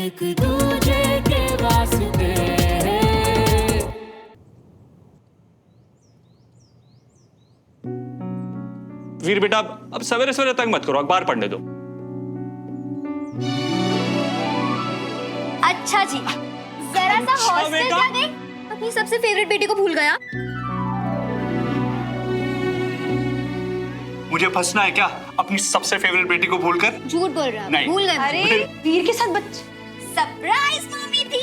एक दूजे के वास्ते। वीर बेटा अब सवेरे सवेरे तक मत करो, अखबार पढ़ने दो। अच्छा जी, जरा सा हॉस्टल जा गई, अपनी सबसे फेवरेट बेटी को भूल गया। मुझे फंसना है क्या अपनी सबसे फेवरेट बेटी को भूलकर? झूठ बोल रहा है, नहीं। भूल गए। अरे वीर के साथ बच्चे। सरप्राइज मम्मी थी।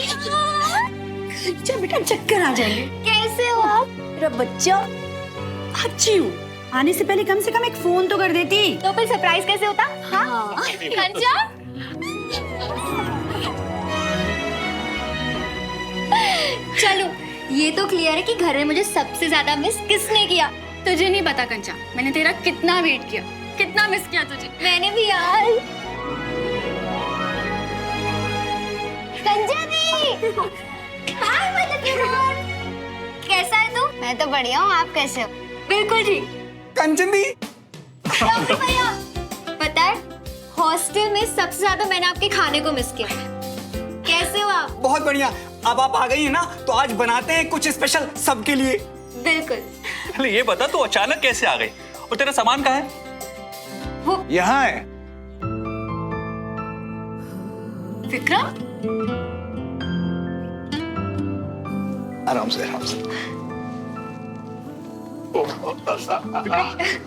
अच्छा बेटा चक्कर आ जाएंगे। कैसे हो आप? मेरा बच्चा अच्छी हूँ, आने से पहले कम से कम एक फोन तो कर देती। तो फिर सरप्राइज कैसे होता? हाँ। कंचा? चलो, ये तो क्लियर है कि घर में मुझे सबसे ज्यादा मिस किसने किया। तुझे नहीं पता कंचा, मैंने तेरा कितना वेट किया, कितना मिस किया तुझे। मैंने भी यार। कंचा भी। हाय मतलब कैसा है तू? मैं तो बढ़िया हूँ, आप कैसे हो? बिल्कुल ठीक। कंचन दी, भैया, पता है हॉस्टल में सबसे ज्यादा मैंने आपके खाने को मिस किया। कैसे हो आप? बहुत बढ़िया। अब आप आ गई है ना, तो आज बनाते हैं कुछ स्पेशल सबके लिए। बिल्कुल। अरे ये बता तू अचानक कैसे आ गई और तेरा सामान कहाँ है? यहाँ है। विक्रम, आराम से आराम से।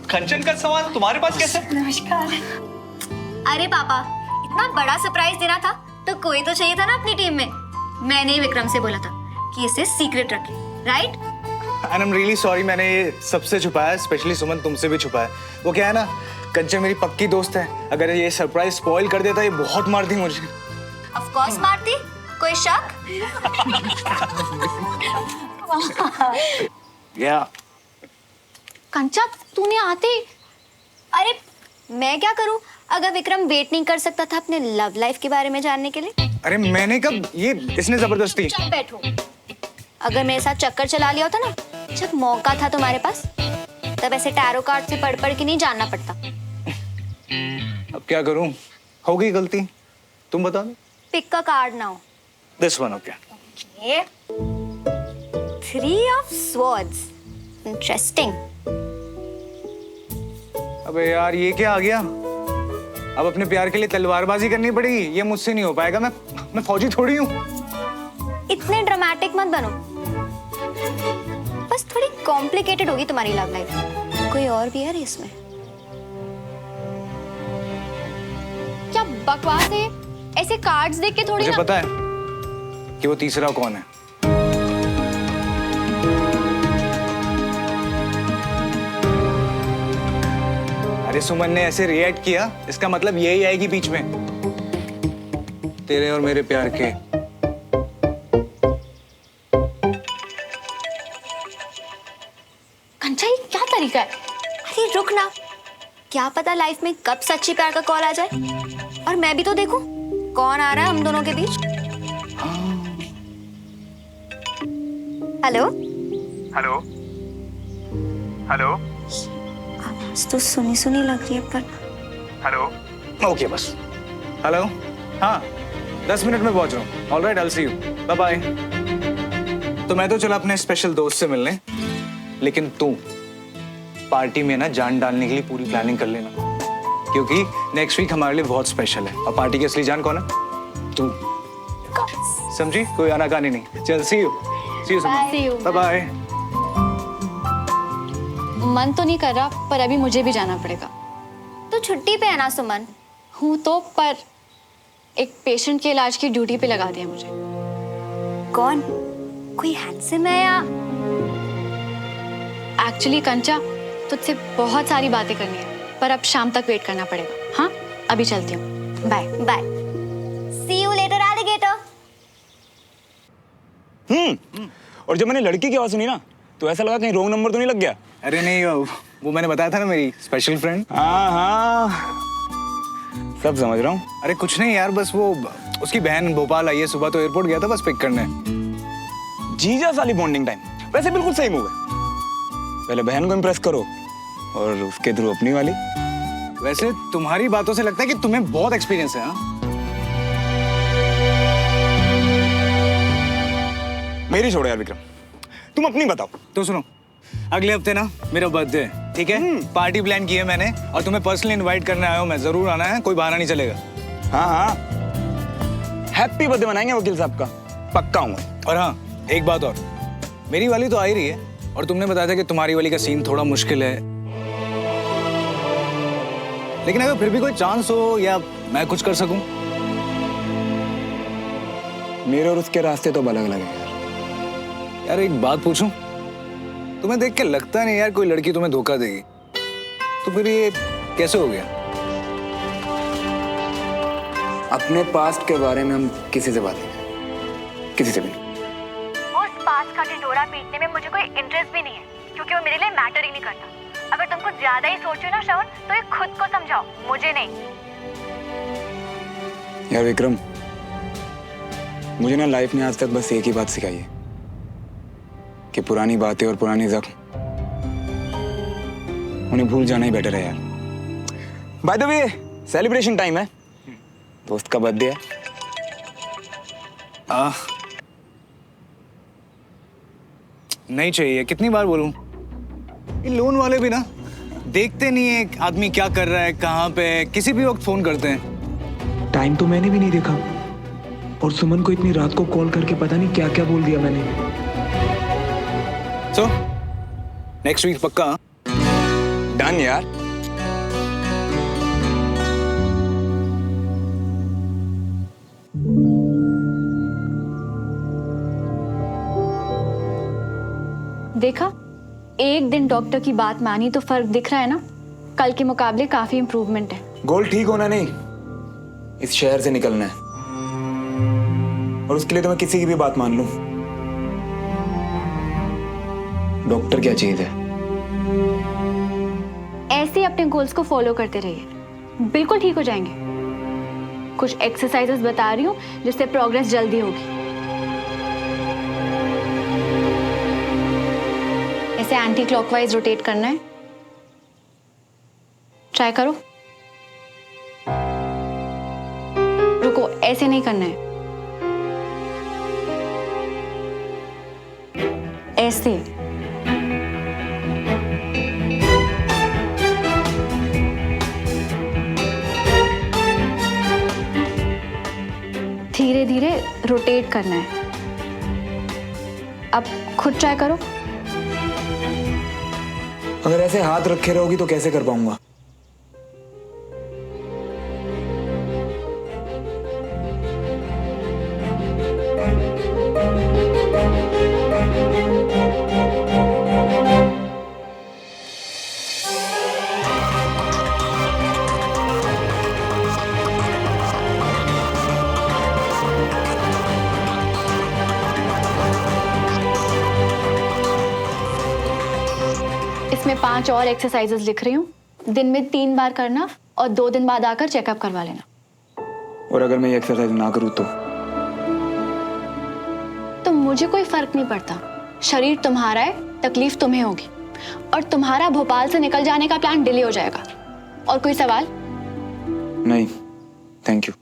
कंचन का सामान तुम्हारे पास कैसे? नमस्कार। अरे पापा, इतना बड़ा सरप्राइज देना था तो कोई तो चाहिए था ना अपनी टीम में। मैंने ही विक्रम से बोला था कि इसे सीक्रेट रखे, right? And I'm really sorry, मैंने ये सबसे छुपाया, स्पेशली सुमन तुमसे भी छुपाया। वो क्या है ना, कंचन मेरी पक्की दोस्त है, अगर ये सरप्राइज स्पॉइल कर देता ये बहुत मारती मुझे। ऑफ कोर्स मारती, कोई शक? या कंचा, तूने आते। अरे मैं क्या करूं अगर विक्रम वेट नहीं कर सकता था अपने लव लाइफ के बारे में जानने के लिए? अरे मैंने कब, ये इसने जबरदस्ती। चुप बैठो। अगर मेरे साथ चक्कर चला लिया होता ना, जब मौका था तुम्हारे पास, तब ऐसे टैरो कार्ड से पढ़ पढ़ के नहीं जानना पड़ता। अब क्या करूं, हो गई गलती, तुम बता दो। पिक का कार्ड ना हो। This one, okay. ये 3 of swords, इंटरेस्टिंग। अबे यार ये क्या आ गया, अब अपने प्यार के लिए तलवारबाजी करनी पड़ेगी, ये मुझसे नहीं हो पाएगा। मैं फौजी थोड़ी हूँ। इतने ड्रामेटिक मत बनो, बस थोड़ी कॉम्प्लिकेटेड होगी तुम्हारी लव लाइफ। कोई और भी है रेस में? क्या बकवास है, ऐसे कार्ड्स देख के थोड़ी मुझे ना। पता है कि वो तीसरा कौन है। अरे सुमन ने ऐसे रिएक्ट किया, इसका मतलब यही आएगी बीच में, तेरे और मेरे प्यार के। कंचा, ये क्या तरीका है? अरे रुक ना, क्या पता लाइफ में कब सच्ची प्यार का कॉल आ जाए। और मैं भी तो देखूं कौन आ रहा है हम दोनों के बीच। हेलो हेलो हेलो आवाज तो सुनी सुनी लग रही है, पर हेलो। ओके बस, हेलो। हाँ 10 मिनट में पहुंच रहा हूँ। Alright, I will see you, bye bye. तो मैं तो चला अपने स्पेशल दोस्त से मिलने, लेकिन तू पार्टी में ना जान डालने के लिए पूरी प्लानिंग कर लेना, क्योंकि नेक्स्ट वीक हमारे लिए बहुत स्पेशल है। और पार्टी की असली जान कौन है? तू। समझी? कोई आनाकानी नहीं। चल सी यू बाय बाय। मन तो नहीं कर रहा, पर अभी मुझे भी जाना पड़ेगा। तो छुट्टी पे है ना सुमन? हूँ तो, पर एक पेशेंट के इलाज की ड्यूटी पे लगा दिया मुझे। कौन? कोई हैंडसम है या? एक्चुअली कंचा, तुझसे बहुत सारी बातें करनी है, पर अब शाम तक वेट करना पड़ेगा। हाँ अभी चलती हूँ, bye bye. See you later alligator. और जब मैंने लड़की की आवाज सुनी ना, तो ऐसा लगा कहीं रॉन्ग नंबर तो नहीं लग गया। अरे नहीं, वो मैंने बताया था ना, मेरी स्पेशल फ्रेंड। हाँ सब समझ रहा हूँ। अरे कुछ नहीं यार, बस वो उसकी बहन भोपाल आई है, सुबह तो एयरपोर्ट गया था बस पिक करने। जीजा साली बॉन्डिंग टाइम, वैसे बिल्कुल सही मूव है। पहले बहन को इम्प्रेस करो और उसके थ्रू अपनी वाली। वैसे तुम्हारी बातों से लगता है कि तुम्हें बहुत एक्सपीरियंस है। हाँ मेरी छोड़ो यार विक्रम, तुम अपनी बताओ। तो सुनो, अगले हफ्ते ना मेरा बर्थडे है, ठीक है? पार्टी प्लान की है मैंने और तुम्हें पर्सनली इनवाइट करने आया हूँ मैं। जरूर आना है, कोई बहाना नहीं चलेगा। हाँ हाँ, हैप्पी बर्थडे मनाएंगे वकील साहब का, पक्का हूँ। और हाँ, एक बात और, मेरी वाली तो आ ही रही है और तुमने बताया था कि तुम्हारी वाली का सीन थोड़ा मुश्किल है, लेकिन अगर फिर भी कोई चांस हो या मैं कुछ कर सकूं। मेरे और उसके रास्ते तो अलग अलग हैं यार एक बात पूछूं, तुम्हें देख के लगता नहीं यार कोई लड़की तुम्हें धोखा देगी, तो फिर ये कैसे हो गया? अपने पास्ट के बारे में हम किसी से बात नहीं करें, किसी से भी नहीं। उस पास का ढिंढोरा पीटने में मुझे कोई इंटरेस्ट भी नहीं है, क्योंकि वो मेरे लिए मैटर ही नहीं करता। अगर तुम कुछ ज्यादा ही सोचो ना श्रवण, तो ये खुद को समझाओ, मुझे नहीं। यार विक्रम, मुझे ना लाइफ ने आज तक बस एक ही बात सिखाई है कि पुरानी बातें और पुरानी जख्म, उन्हें भूल जाना ही बेटर है यार। By the way, celebration time है, दोस्त का बर्थडे है। नहीं चाहिए, कितनी बार बोलूं? ये लोन वाले भी ना देखते नहीं है आदमी क्या कर रहा है, कहाँ पे है, किसी भी वक्त फोन करते हैं। टाइम तो मैंने भी नहीं देखा और सुमन को इतनी रात को कॉल करके पता नहीं क्या क्या बोल दिया मैंने। सो नेक्स्ट वीक पक्का? डन यार। देखा, एक दिन डॉक्टर की बात मानी तो फर्क दिख रहा है ना। कल के मुकाबले काफी इम्प्रूवमेंट है। गोल ठीक होना नहीं, इस शहर से निकलना है, और उसके लिए तो मैं किसी की भी बात मान लूं। डॉक्टर क्या चीज है? ऐसे ही अपने गोल्स को फॉलो करते रहिए, बिल्कुल ठीक हो जाएंगे। कुछ एक्सरसाइजेस बता रही हूँ जिससे प्रोग्रेस जल्दी होगी। ऐसे एंटी क्लॉकवाइज रोटेट करना है, ट्राई करो। रुको, ऐसे नहीं करना है, ऐसे। धीरे धीरे रोटेट करना है। अब खुद ट्राई करो। अगर ऐसे हाथ रखे रहोगी तो कैसे कर पाऊंगा? इसमें 5 और एक्सरसाइजेस लिख रही हूँ। दिन में 3 बार करना और 2 दिन बाद आकर चेकअप करवा लेना। और अगर मैं ये एक्सरसाइज ना करूँ तो मुझे कोई फर्क नहीं पड़ता। शरीर तुम्हारा है, तकलीफ तुम्हें होगी, और तुम्हारा भोपाल से निकल जाने का प्लान डिले हो जाएगा। और कोई सवाल? नहीं, thank you.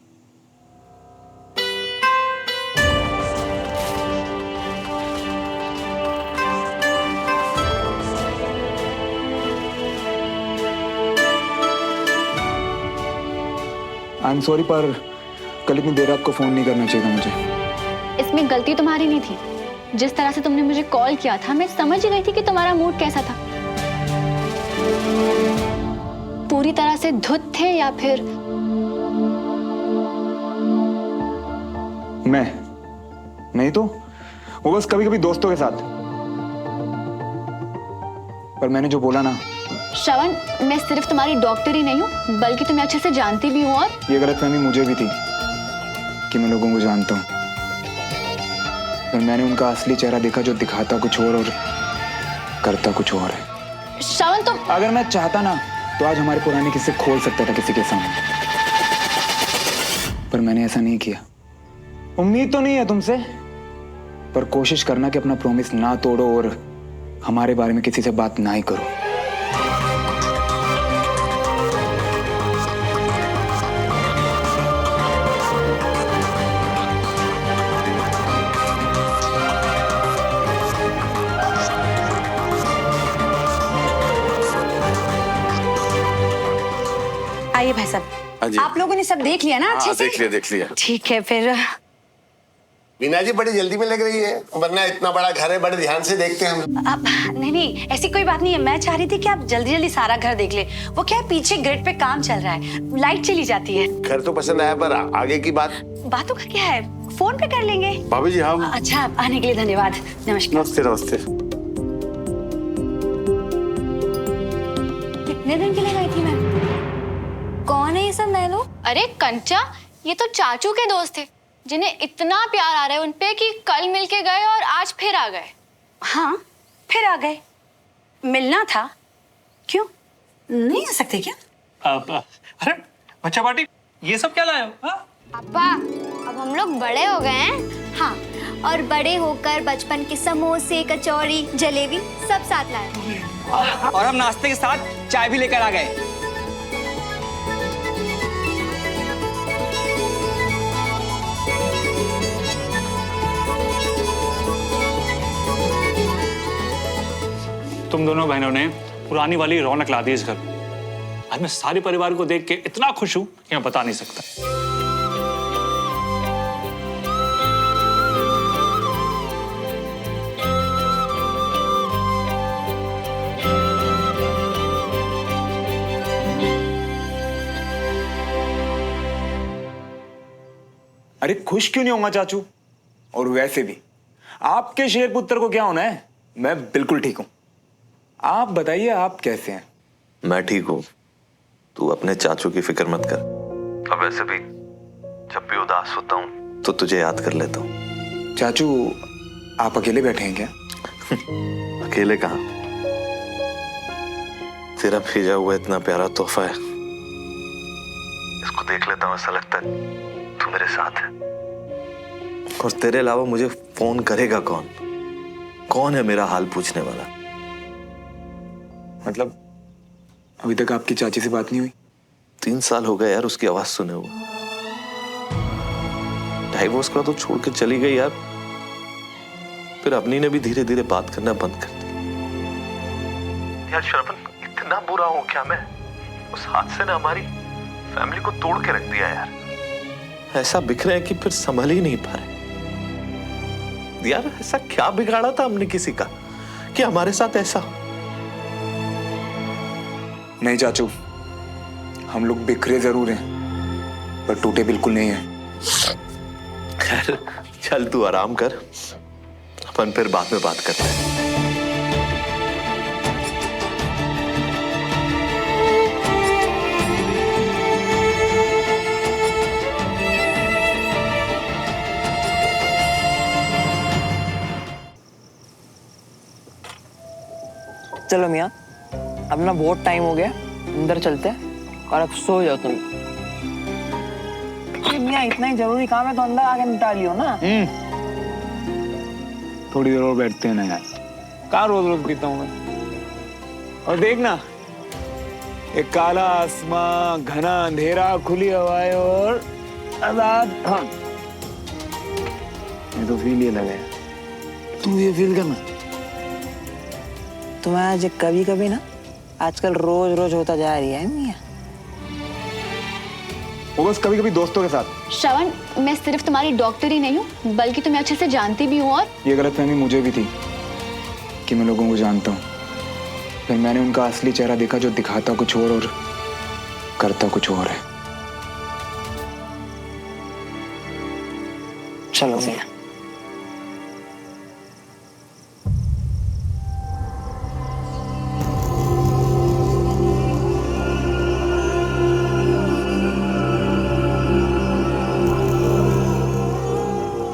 I am sorry, पर कल इतनी देर रात को फोन नहीं करना चाहिए था मुझे। इसमें गलती तुम्हारी नहीं थी। जिस तरह से तुमने मुझे कॉल किया था, मैं समझ ही गई थी कि तुम्हारा मूड कैसा था। पूरी तरह से धुत थे या फिर? मैं नहीं तो वो बस कभी कभी दोस्तों के साथ। पर मैंने जो बोला ना, श्रवण, मैं सिर्फ तुम्हारी डॉक्टर ही नहीं हूँ, बल्कि तुम्हें अच्छे से जानती भी हूँ। और ये गलतफहमी मुझे भी थी कि मैं लोगों को जानता हूँ, पर मैंने उनका असली चेहरा देखा जो दिखाता कुछ और करता कुछ और है। श्रवण, तुम अगर मैं चाहता ना तो आज हमारे पुराने किस्से खोल सकता था किसी के सामने, पर मैंने ऐसा नहीं किया। उम्मीद तो नहीं है तुमसे, पर कोशिश करना कि अपना प्रॉमिस ना तोड़ो और हमारे बारे में किसी से बात ना ही करो। हाँ जी। आप लोगों ने सब देख लिया ना अच्छे से? देख लिया। ठीक है फिर। मीना जी बड़ी जल्दी में लग रही है, वरना इतना बड़ा घर है, बड़े ध्यान से देखते हैं हम। नहीं, ऐसी कोई बात नहीं है। मैं चाह रही थी कि आप जल्दी जल्दी सारा घर देख ले। वो क्या है, पीछे ग्रिड पे काम चल रहा है, लाइट चली जाती है। घर तो पसंद आया, पर आगे की बात? बातों का क्या है, फोन पे कर लेंगे। भाभी जी हम। अच्छा, आने के लिए धन्यवाद। नमस्कार। नमस्ते नमस्ते। कितने दिन के लिए गई थी मैं? कौन है ये सब नए लोग? अरे कंचा, ये तो चाचू के दोस्त थे जिन्हें इतना प्यार आ रहा है उनपे कि कल मिलके गए और आज फिर आ गए। हाँ, फिर आ गए। मिलना था, क्यों नहीं आ सकते क्या? अरे बच्चा पार्टी, ये सब क्या लाए हो? हाँ? पापा, अब हम लोग बड़े हो गए हैं। हाँ, और बड़े होकर बचपन के समोसे, कचौड़ी, जलेबी सब साथ लाए। और हम नाश्ते के साथ चाय भी लेकर आ गए। तुम दोनों बहनों ने पुरानी वाली रौनक ला दी इस घर में। आज मैं सारे परिवार को देख के इतना खुश हूं कि मैं बता नहीं सकता। अरे खुश क्यों नहीं होगा चाचू? और वैसे भी आपके शेर पुत्र को क्या होना है? मैं बिल्कुल ठीक हूं। आप बताइए, आप कैसे हैं? मैं ठीक हूँ, तू अपने चाचू की फिक्र मत कर। अब वैसे भी जब भी उदास होता हूँ तो तुझे याद कर लेता हूँ। चाचू, आप अकेले बैठे हैं क्या? अकेले कहाँ, तेरा भेजा हुआ इतना प्यारा तोहफा है, इसको देख लेता हूँ, ऐसा लगता है तू मेरे साथ है। और तेरे अलावा मुझे फोन करेगा कौन? कौन है मेरा हाल पूछने वाला? मतलब अभी तक आपकी चाची से बात नहीं हुई? 3 साल हो गए यार उसकी आवाज सुने हुए। डाइवोर्स का तो छोड़ के चली गई यार। फिर अपनी ने भी धीरे धीरे बात करना बंद कर दी। यार श्रवण, इतना बुरा हूं क्या मैं? उस हादसे ने हमारी फैमिली को तोड़ के रख दिया यार। ऐसा बिखरे हैं कि फिर संभल ही नहीं पा रहे। यार ऐसा क्या बिगाड़ा था हमने किसी का कि हमारे साथ ऐसा? नहीं चाचू, हम लोग बिखरे जरूर हैं, पर टूटे बिल्कुल नहीं हैं। खैर चल तू आराम कर, अपन फिर बाद में बात करते हैं। चलो मियाँ, अब ना बहुत टाइम हो गया, अंदर चलते हैं और अब सो जाओ तुम। मियाँ इतना ही जरूरी काम है तो अंदर आके निपटा लियो ना। थोड़ी देर और बैठते हैं ना यार, कहाँ रोज रोज पीता हूँ मैं। और देखना, एक काला आसमां, घना अंधेरा, खुली हवाएं और आजाद। हाँ, ये तो फील ये लगा है, तू ये फील करना। तुम्हें आज कभी कभी ना आजकल रोज रोज होता जा रही है मियाँ। वो बस कभी कभी दोस्तों के साथ। श्रवण, मैं सिर्फ तुम्हारी डॉक्टर ही नहीं हूँ बल्कि तुम्हें अच्छे से जानती भी हूँ। और ये गलतफहमी मुझे भी थी कि मैं लोगों को जानता हूँ, फिर मैंने उनका असली चेहरा देखा जो दिखाता कुछ और करता कुछ और है। चलो मियाँ।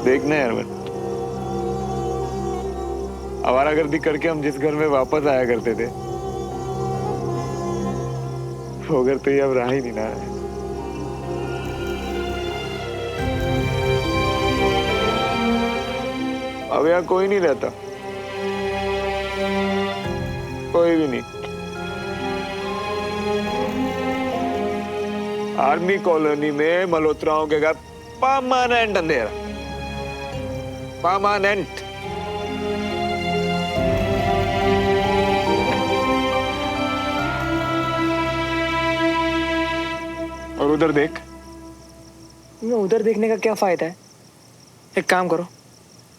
देखना यार, आवारागर्दी करके हम जिस घर में वापस आया करते थे, वो घर तो ये अब रहा ही नहीं ना। अब यहाँ कोई नहीं रहता, कोई भी नहीं। आर्मी कॉलोनी में मल्होत्राओं के घर परमानेंट अंधेरा, परमानेंट। और उधर देख। मियाँ उधर देखने का क्या फायदा है? एक काम करो,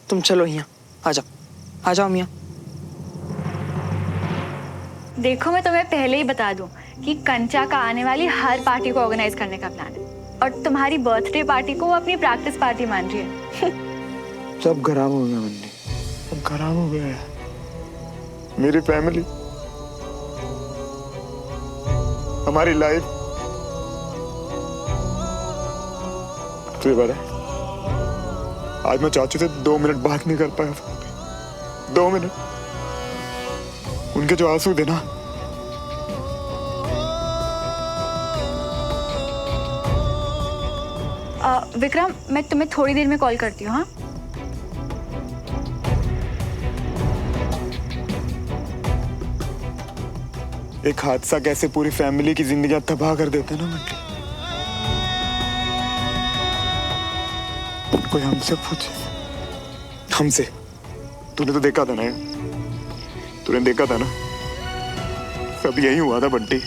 तुम चलो यहाँ, आ जाओ मियाँ। देखो मैं तुम्हें पहले ही बता दूं कि कंचा का आने वाली हर पार्टी को ऑर्गेनाइज करने का प्लान है और तुम्हारी बर्थडे पार्टी को वो अपनी प्रैक्टिस पार्टी मान रही है। सब खराब हो गया बंदी, सब खराब हो गया है। मेरी फैमिली, हमारी लाइफ। तुझे पता है आज मैं चाचू से 2 मिनट बात नहीं कर पाया। 2 मिनट, उनके जो आंसू थे ना, विक्रम मैं तुम्हें थोड़ी देर में कॉल करती हूँ। हाँ एक हादसा कैसे पूरी फैमिली की जिंदगी तबाह कर देता है ना मंडी। कोई हमसे पूछे, हमसे। तूने तो देखा था ना, तूने देखा था ना, सब यही हुआ था बंटी।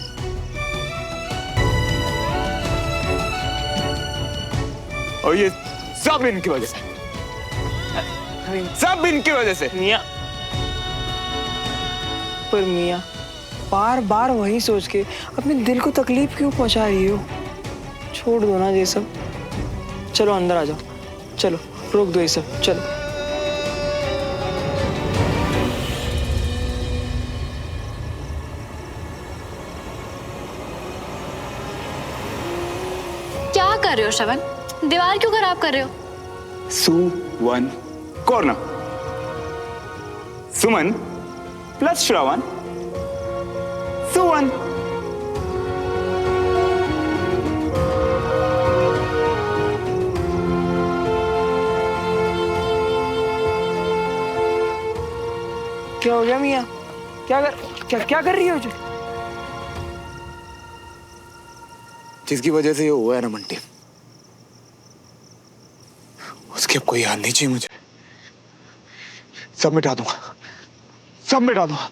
और ये सब इनकी वजह से, सब इनकी वजह से। मियाँ, पर मियाँ बार बार वही सोच के अपने दिल को तकलीफ क्यों पहुंचा रही हो? छोड़ दो ना ये सब। चलो अंदर आ जाओ, चलो रोक दो ये सब, चलो। क्या कर रहे हो श्रवण? दीवार क्यों खराब कर रहे हो? सुवन कॉर्नर, सुमन प्लस श्रवण, सुवन। क्या हो गया मियाँ? क्या कर रही हो जो? जिसकी वजह से ये हुआ है ना मंटी, उसकी अब कोई याद नहीं चाहिए मुझे। सब मिटा दूंगा, सब मिटा दूंगा।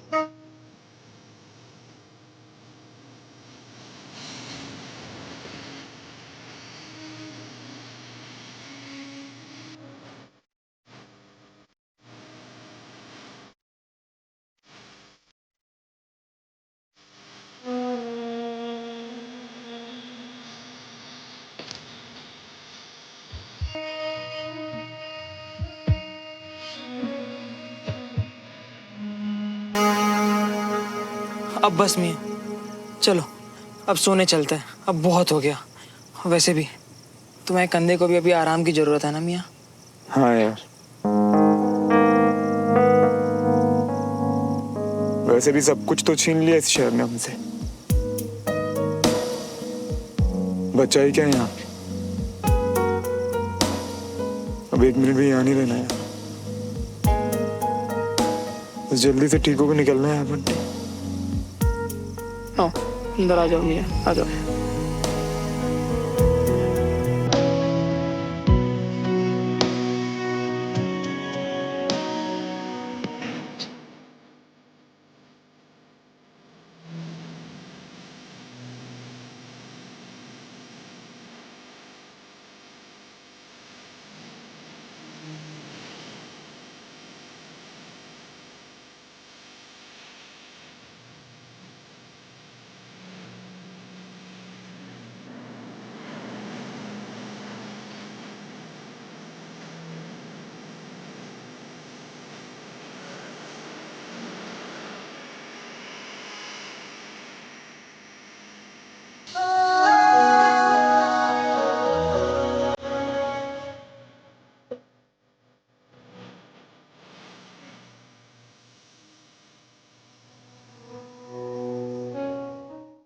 अब बस मियाँ, चलो अब सोने चलते हैं, अब बहुत हो गया। वैसे भी तुम्हारे कंधे को भी अभी आराम की जरूरत है ना मियाँ? हाँ यार, वैसे भी सब कुछ तो छीन लिया इस शहर ने हमसे। बच्चा ही क्या यहाँ? अब 1 मिनट भी यहाँ नहीं रहना है। बस जल्दी से ठीक होकर निकलना है बंटी। अंदर आ जाओ मियाँ, आ जाओ।